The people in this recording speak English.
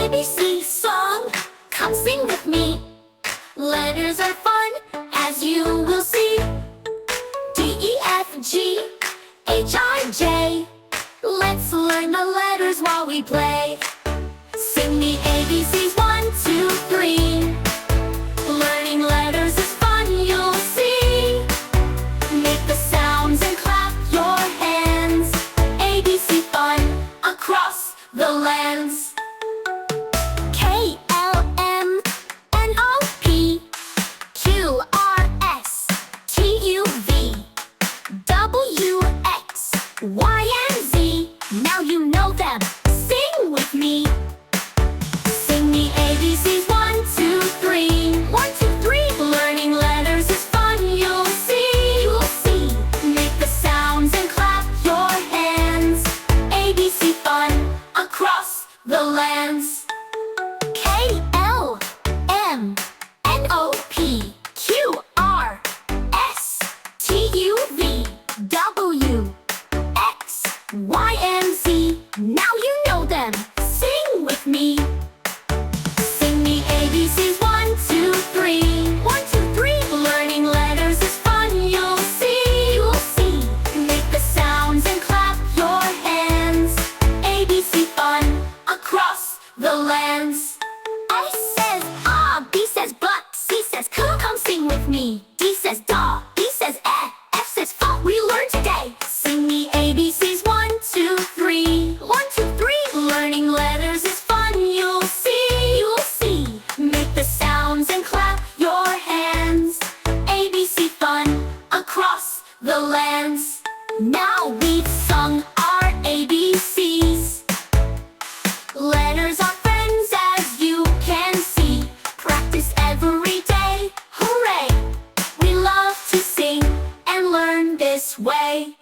ABC song, come sing with me. Letters are fun, as you will see. D-E-F-G-H-I-J. Let's learn the letters while we play. Sing the ABCs 1, 2, 3. Learning letters is fun, you'll see. Make the sounds and clap your hands. ABC fun across the lands. K-L-M-N-O-P Q-R-S-T-U-V W-X-Y-and-Z. Now you know them, sing with me. Sing the ABCs 1, 2, 3. 1, 2, 3. Learning letters is fun, you'll see. You'll see. Make the sounds and clap your hands. ABC fun across the lands. K-L-M-N-O-P Q-R-S-T-U-V W-X-Y-and-Z. Now you know them, sing with me. Sing the ABCs 1, 2, 3. 1, 2, 3. Learning letters is fun, you'll see. You'll see. Make the sounds and clap your hands. ABC fun across the lands. A says ah, B says but, C says cool, come sing with me. D says da, E says eh, F says fa. We learn today. Sing the ABCs 1, 2, 3. 1, 2, 3. Learning letters is fun, you'll see. You'll see. Make the sounds and clap your hands. ABC fun across the lands. Now we've sung our ABCs. Letters are friends, as you can see. Practice every day, hooray! We love to sing and learn this way.